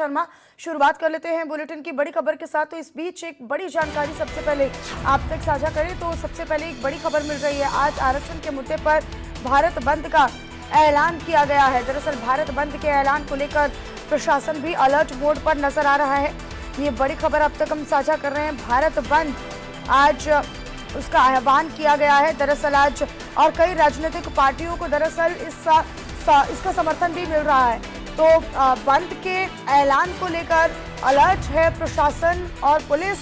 शर्मा, शुरुआत कर लेते हैं बुलेटिन की बड़ी खबर के साथ। तो इस बीच एक बड़ी जानकारी सबसे पहले आप तक साझा करें तो सबसे पहले एक बड़ी खबर मिल रही है। आज आरक्षण के मुद्दे पर भारत बंद का ऐलान किया गया है। दरअसल भारत बंद के ऐलान को लेकर प्रशासन भी अलर्ट मोड पर नजर आ रहा है। ये बड़ी खबर अब तक हम साझा कर रहे हैं। भारत बंद आज उसका आह्वान किया गया है। दरअसल आज और कई राजनीतिक पार्टियों को दरअसल इसका समर्थन भी मिल रहा है। तो बंद के ऐलान को लेकर अलर्ट है प्रशासन और पुलिस,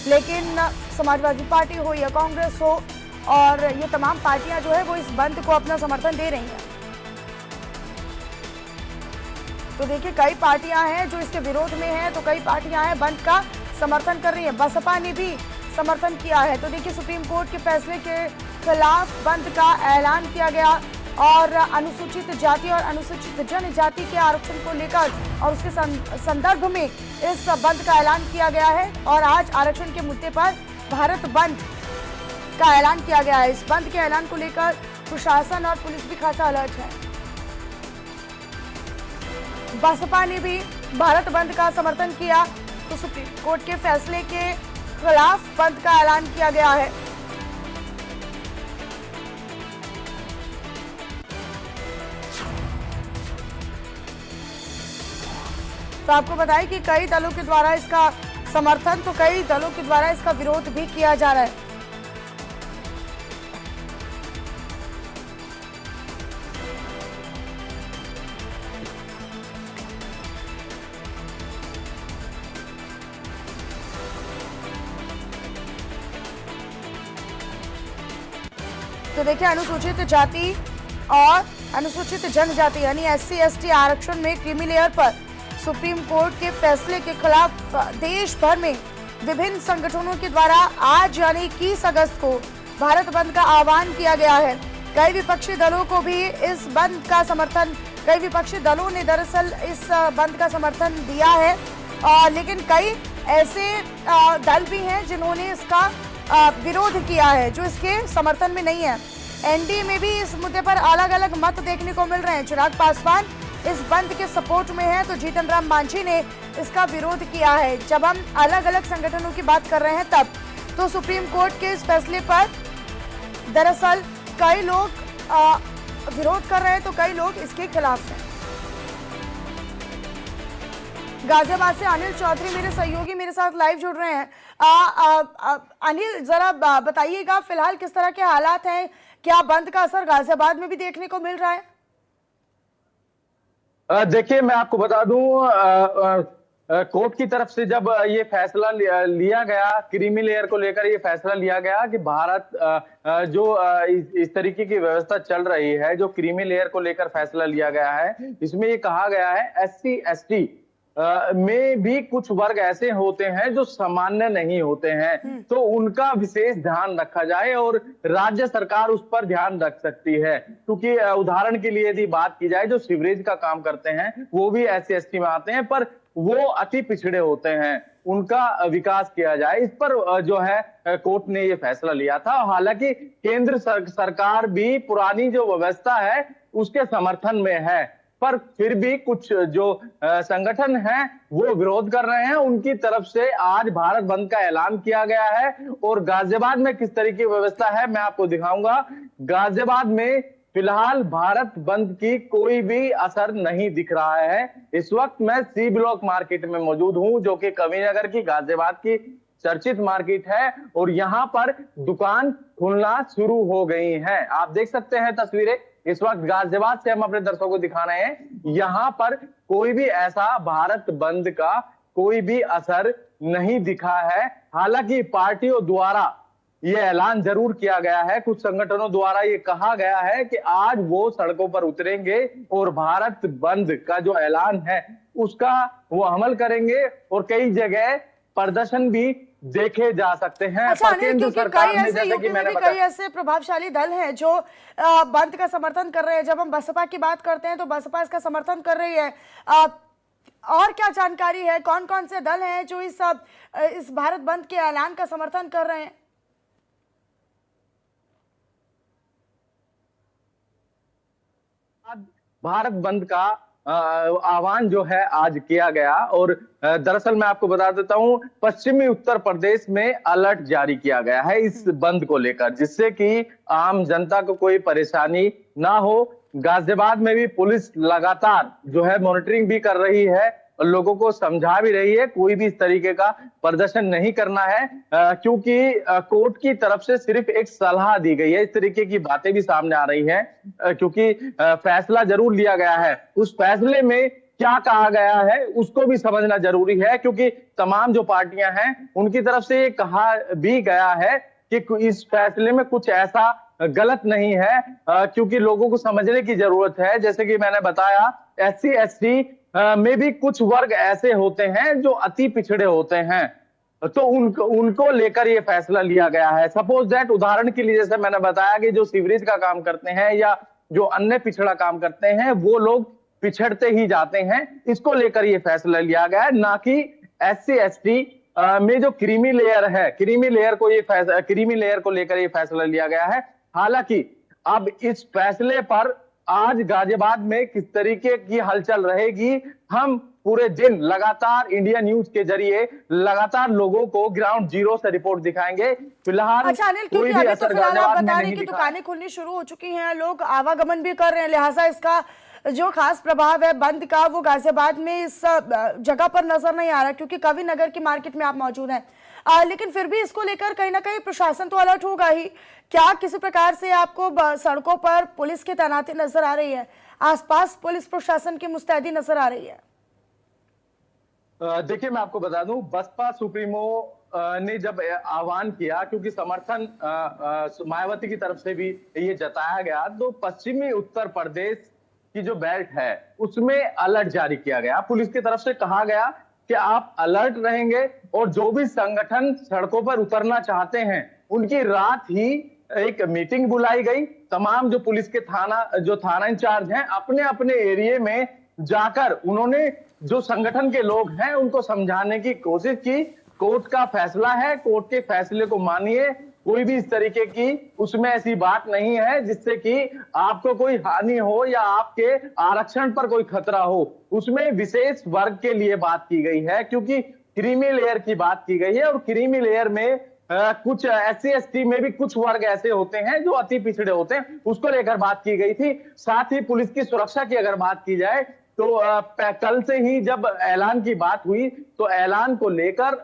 लेकिन समाजवादी पार्टी हो या कांग्रेस हो और ये तमाम पार्टियां जो है वो इस बंद को अपना समर्थन दे रही हैं। तो देखिए कई पार्टियां हैं जो इसके विरोध में हैं, तो कई पार्टियां हैं बंद का समर्थन कर रही है। बसपा ने भी समर्थन किया है। तो देखिए सुप्रीम कोर्ट के फैसले के खिलाफ बंद का ऐलान किया गया और अनुसूचित जाति और अनुसूचित जनजाति के आरक्षण को लेकर और उसके संदर्भ में इस बंद का ऐलान किया गया है। और आज आरक्षण के मुद्दे पर भारत बंद का ऐलान किया गया है। इस बंद के ऐलान को लेकर प्रशासन और पुलिस भी खासा अलर्ट है। बसपा ने भी भारत बंद का समर्थन किया। तो सुप्रीम कोर्ट के फैसले के खिलाफ बंद का ऐलान किया गया है। तो आपको बताएं कि कई दलों के द्वारा इसका समर्थन तो कई दलों के द्वारा इसका विरोध भी किया जा रहा है। तो देखिए अनुसूचित जाति और अनुसूचित जनजाति यानी SC/ST आरक्षण में क्रीमी लेयर पर सुप्रीम कोर्ट के फैसले के खिलाफ देश भर में विभिन्न संगठनों के द्वारा आज यानी 21 अगस्त को भारत बंद का आह्वान किया गया है। कई विपक्षी दलों को भी इस बंद का समर्थन कई विपक्षी दलों ने दरअसल इस बंद का समर्थन दिया है। लेकिन कई ऐसे दल भी हैं जिन्होंने इसका विरोध किया है, जो इसके समर्थन में नहीं है। NDA में भी इस मुद्दे पर अलग अलग मत देखने को मिल रहे हैं। चिराग पासवान इस बंद के सपोर्ट में है तो जीतन राम मांझी ने इसका विरोध किया है। जब हम अलग अलग संगठनों की बात कर रहे हैं तब तो सुप्रीम कोर्ट के इस फैसले पर दरअसल कई लोग विरोध कर रहे हैं तो कई लोग इसके खिलाफ हैं। गाजियाबाद से अनिल चौधरी मेरे सहयोगी मेरे साथ लाइव जुड़ रहे हैं। अनिल जरा बताइएगा फिलहाल किस तरह के हालात हैं, क्या बंद का असर गाजियाबाद में भी देखने को मिल रहा है? देखिए मैं आपको बता दूं कोर्ट की तरफ से जब ये फैसला लिया गया, क्रीमी लेयर को लेकर ये फैसला लिया गया कि भारत जो इस तरीके की व्यवस्था चल रही है, जो क्रीमी लेयर को लेकर फैसला लिया गया है, इसमें ये कहा गया है SC/ST में भी कुछ वर्ग ऐसे होते हैं जो सामान्य नहीं होते हैं, तो उनका विशेष ध्यान रखा जाए और राज्य सरकार उस पर ध्यान रख सकती है। क्योंकि उदाहरण के लिए यदि बात की जाए, जो सीवरेज का काम करते हैं वो भी SC/ST में आते हैं, पर वो अति पिछड़े होते हैं, उनका विकास किया जाए, इस पर जो है कोर्ट ने ये फैसला लिया था। हालांकि केंद्र सरकार भी पुरानी जो व्यवस्था है उसके समर्थन में है, पर फिर भी कुछ जो संगठन हैं वो विरोध कर रहे हैं। उनकी तरफ से आज भारत बंद का ऐलान किया गया है। और गाजियाबाद में किस तरीके की व्यवस्था है मैं आपको दिखाऊंगा। गाजियाबाद में फिलहाल भारत बंद की कोई भी असर नहीं दिख रहा है। इस वक्त मैं C ब्लॉक मार्केट में मौजूद हूं, जो कि कविनगर की गाजियाबाद की चर्चित मार्केट है, और यहाँ पर दुकान खुलना शुरू हो गई हैं। आप देख सकते हैं तस्वीरें इस वक्त गाजियाबाद से हम अपने दर्शकों को दिखा रहे हैं। यहाँ पर कोई भी ऐसा भारत बंद का कोई भी असर नहीं दिखा है। हालांकि पार्टियों द्वारा ये ऐलान जरूर किया गया है, कुछ संगठनों द्वारा ये कहा गया है कि आज वो सड़कों पर उतरेंगे और भारत बंद का जो ऐलान है उसका वो अमल करेंगे, और कई जगह प्रदर्शन भी देखे जा सकते हैं। अच्छा अनिल, क्योंकि कई ऐसे प्रभावशाली दल हैं जो बंद का समर्थन कर रहे हैं। जब हम बसपा की बात करते हैं तो बसपा इसका समर्थन कर रही है। और क्या जानकारी है, कौन कौन से दल हैं जो इस भारत बंद के ऐलान का समर्थन कर रहे हैं? भारत बंद का आह्वान जो है आज किया गया। और दरअसल मैं आपको बता देता हूं, पश्चिमी उत्तर प्रदेश में अलर्ट जारी किया गया है इस बंद को लेकर, जिससे कि आम जनता को कोई परेशानी ना हो। गाजियाबाद में भी पुलिस लगातार जो है मॉनिटरिंग भी कर रही है और लोगों को समझा भी रही है, कोई भी इस तरीके का प्रदर्शन नहीं करना है, क्योंकि कोर्ट की तरफ से सिर्फ एक सलाह दी गई है। इस तरीके की बातें भी सामने आ रही हैं, क्योंकि फैसला जरूर लिया गया है, उस फैसले में क्या कहा गया है उसको भी समझना जरूरी है, क्योंकि तमाम जो पार्टियां हैं उनकी तरफ से ये कहा भी गया है कि इस फैसले में कुछ ऐसा गलत नहीं है, क्योंकि लोगों को समझने की जरूरत है। जैसे कि मैंने बताया, SC ST में भी कुछ वर्ग ऐसे होते हैं जो अति पिछड़े होते हैं, तो उनको लेकर ये फैसला लिया गया है। सपोज दैट, उदाहरण के लिए जैसे मैंने बताया कि जो सीवरेज का काम करते हैं या जो अन्य पिछड़ा काम करते हैं, वो लोग पिछड़ते ही जाते हैं। इसको लेकर ये फैसला लिया गया है, ना कि SC ST में जो क्रीमी लेयर है, क्रीमी लेयर को लेकर ये फैसला लिया गया है। हालांकि अब इस फैसले पर आज गाजियाबाद में किस तरीके की हलचल रहेगी, हम पूरे दिन लगातार इंडिया न्यूज के जरिए लगातार लोगों को ग्राउंड जीरो से रिपोर्ट दिखाएंगे। फिलहाल अच्छा अनिल, क्योंकि अभी तो फिलहाल आप बता रहे हैं कि दुकानें खुलनी शुरू हो चुकी हैं, लोग आवागमन भी कर रहे हैं, लिहाजा इसका जो खास प्रभाव है बंद का वो गाजियाबाद में इस जगह पर नजर नहीं आ रहा, क्योंकि कवि नगर की मार्केट में आप मौजूद हैं। लेकिन फिर भी इसको लेकर कहीं ना कहीं प्रशासन तो अलर्ट होगा ही। क्या किसी प्रकार से आपको सड़कों पर पुलिस की तैनाती नजर आ रही है, आसपास पुलिस प्रशासन की मुस्तैदी नजर आ रही है? देखिए, मैं आपको बता दूं, बसपा सुप्रीमो ने जब आह्वान किया, क्योंकि समर्थन मायावती की तरफ से भी ये जताया गया, तो पश्चिमी उत्तर प्रदेश की जो बेल्ट है उसमें अलर्ट जारी किया गया। पुलिस की तरफ से कहा गया कि आप अलर्ट रहेंगे और जो भी संगठन सड़कों पर उतरना चाहते हैं उनकी रात ही एक मीटिंग बुलाई गई। तमाम जो पुलिस के थाना इंचार्ज हैं, अपने अपने एरिया में जाकर उन्होंने जो संगठन के लोग हैं उनको समझाने की कोशिश की। कोर्ट का फैसला है, कोर्ट के फैसले को मानिए, कोई भी इस तरीके की उसमें ऐसी बात नहीं है जिससे कि आपको कोई हानि हो या आपके आरक्षण पर कोई खतरा हो। उसमें विशेष वर्ग के लिए बात की गई है, क्योंकि क्रीमी लेयर की बात की गई है, और क्रीमी लेयर में कुछ SC ST में भी कुछ वर्ग ऐसे होते हैं जो अति पिछड़े होते हैं, उसको लेकर बात की गई थी। साथ ही पुलिस की सुरक्षा की अगर बात की जाए तो कल से ही जब ऐलान की बात हुई तो ऐलान को लेकर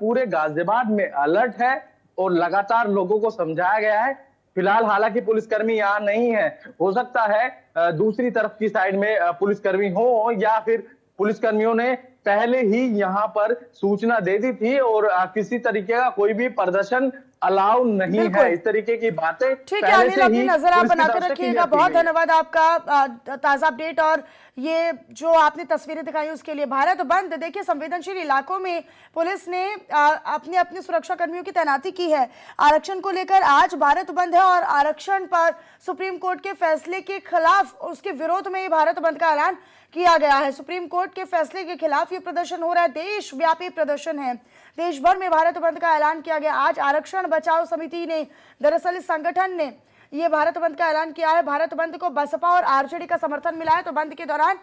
पूरे गाजियाबाद में अलर्ट है और लगातार लोगों को समझाया गया है। फिलहाल हालांकि पुलिसकर्मी यहाँ नहीं है, हो सकता है दूसरी तरफ की साइड में पुलिसकर्मी हो, या फिर पुलिसकर्मियों ने पहले ही यहाँ पर सूचना दे दी थी और किसी तरीके का कोई भी प्रदर्शन अलाउ नहीं है। इस तरीके की बातें ठीक है अनिल, अपनी नजर आप बनाकर रखिएगा। बहुत धन्यवाद आपका ताजा अपडेट और ये जो आपने तस्वीरें दिखाई उसके लिए। भारत बंद, देखिए संवेदनशील इलाकों में पुलिस ने अपने अपने सुरक्षा कर्मियों की तैनाती की है। आरक्षण को लेकर आज भारत बंद है और आरक्षण पर सुप्रीम कोर्ट के फैसले के खिलाफ, उसके विरोध में भारत बंद का ऐलान किया गया है। सुप्रीम कोर्ट के फैसले के खिलाफ ये प्रदर्शन हो रहा है, देशव्यापी प्रदर्शन है, देश भर में भारत बंद का ऐलान किया गया। आज आरक्षण बचाओ समिति ने, दरअसल इस संगठन ने ये भारत बंद का ऐलान किया है। भारत बंद को बसपा और आरजेडी का समर्थन मिला है, तो बंद के दौरान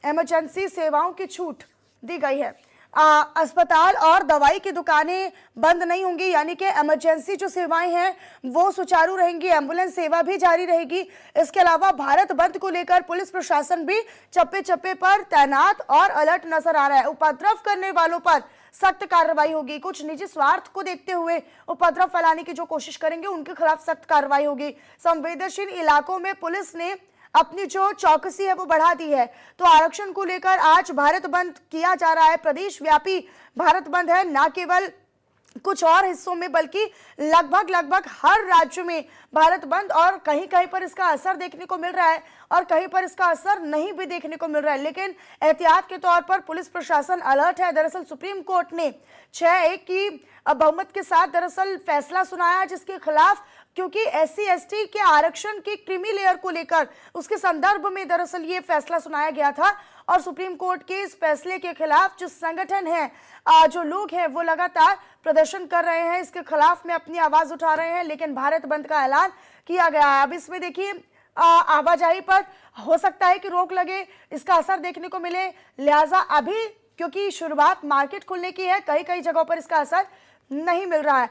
इमरजेंसी सेवाओं की छूट दी गई है। अस्पताल और दवाई की दुकानें बंद नहीं होंगी, यानी कि इमरजेंसी जो सेवाएं हैं वो सुचारू रहेंगी, एम्बुलेंस सेवा भी जारी रहेगी। इसके अलावा भारत बंद को लेकर पुलिस प्रशासन भी चप्पे चप्पे पर तैनात और अलर्ट नजर आ रहा है। उपद्रव करने वालों पर सख्त कार्रवाई होगी। कुछ निजी स्वार्थ को देखते हुए उपद्रव फैलाने की जो कोशिश करेंगे उनके खिलाफ सख्त कार्रवाई होगी। संवेदनशील इलाकों में पुलिस ने अपनी जो चौकसी है वो बढ़ा दी है। तो आरक्षण को लेकर आज भारत बंद किया जा रहा है, प्रदेश व्यापी भारत बंद है, ना केवल कुछ और हिस्सों में बल्कि लगभग हर राज्य में भारत बंद, और कहीं कहीं पर इसका असर देखने को मिल रहा है और कहीं पर इसका असर नहीं भी देखने को मिल रहा है। लेकिन एहतियात के तौर पर पुलिस प्रशासन अलर्ट है। दरअसल सुप्रीम कोर्ट ने 6-1 की बहुमत के साथ दरअसल फैसला सुनाया, जिसके खिलाफ, क्योंकि SC ST के आरक्षण की क्रीमी लेयर को लेकर उसके संदर्भ में दरअसल ये फैसला सुनाया गया था। और सुप्रीम कोर्ट के इस फैसले के खिलाफ जो संगठन है, जो लोग हैं वो लगातार प्रदर्शन कर रहे हैं, इसके खिलाफ में अपनी आवाज उठा रहे हैं, लेकिन भारत बंद का ऐलान किया गया है। अब इसमें देखिए आवाजाही पर हो सकता है कि रोक लगे, इसका असर देखने को मिले। लिहाजा अभी क्योंकि शुरुआत मार्केट खुलने की है, कई कई जगहों पर इसका असर नहीं मिल रहा है।